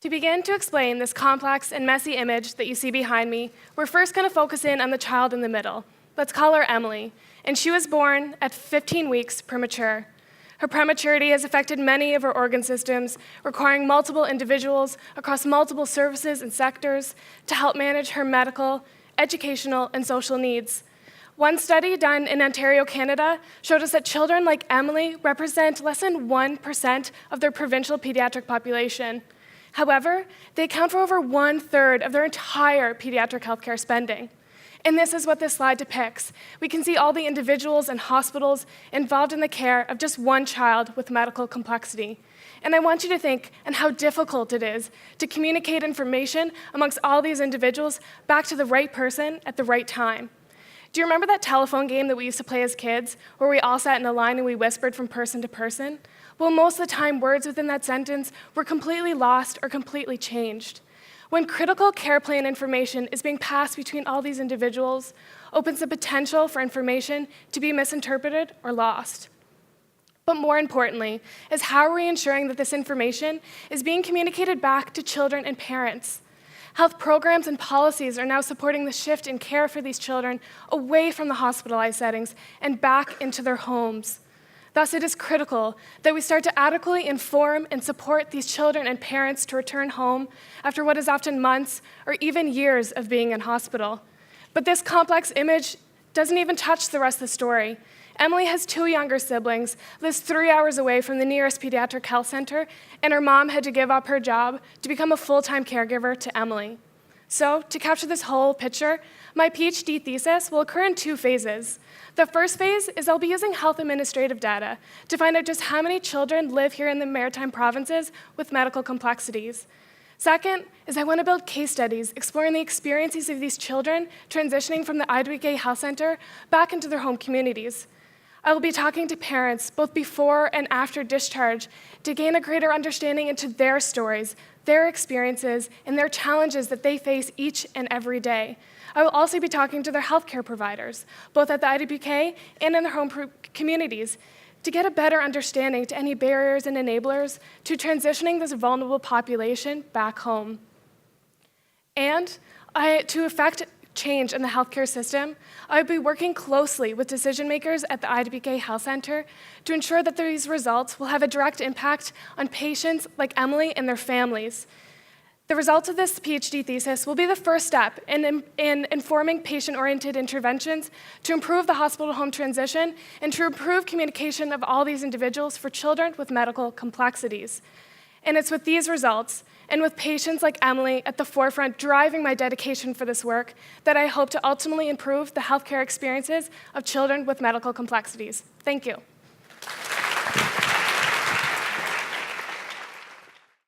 To begin to explain this complex and messy image that you see behind me, we're first going to focus in on the child in the middle. Let's call her Emily, and she was born at 15 weeks premature. Her prematurity has affected many of her organ systems, requiring multiple individuals across multiple services and sectors to help manage her medical, educational, and social needs. One study done in Ontario, Canada, showed us that children like Emily represent less than 1% of their provincial pediatric population. However, they account for over 1/3 of their entire pediatric healthcare spending. And this is what this slide depicts. We can see all the individuals and hospitals involved in the care of just one child with medical complexity. And I want you to think on how difficult it is to communicate information amongst all these individuals back to the right person at the right time. Do you remember that telephone game that we used to play as kids, where we all sat in a line and we whispered from person to person? Well, most of the time, words within that sentence were completely lost or completely changed. When critical care plan information is being passed between all these individuals, opens the potential for information to be misinterpreted or lost. But more importantly, is how are we ensuring that this information is being communicated back to children and parents? Health programs and policies are now supporting the shift in care for these children away from the hospitalized settings and back into their homes. Thus, it is critical that we start to adequately inform and support these children and parents to return home after what is often months or even years of being in hospital. But this complex image doesn't even touch the rest of the story. Emily has 2 younger siblings, lives 3 hours away from the nearest pediatric health center, and her mom had to give up her job to become a full-time caregiver to Emily. So, to capture this whole picture, my PhD thesis will occur in 2 phases. The first phase is I'll be using health administrative data to find out just how many children live here in the Maritime provinces with medical complexities. Second is I want to build case studies exploring the experiences of these children transitioning from the IWK Health Center back into their home communities. I will be talking to parents both before and after discharge to gain a greater understanding into their stories, their experiences, and their challenges that they face each and every day. I will also be talking to their healthcare providers, both at the IWK and in their home communities, to get a better understanding to any barriers and enablers to transitioning this vulnerable population back home. And to affect change in the healthcare system, I will be working closely with decision makers at the IWK Health Center to ensure that these results will have a direct impact on patients like Emily and their families. The results of this PhD thesis will be the first step in informing patient-oriented interventions to improve the hospital-home transition and to improve communication of all these individuals for children with medical complexities. And it's with these results, and with patients like Emily at the forefront driving my dedication for this work, that I hope to ultimately improve the healthcare experiences of children with medical complexities. Thank you.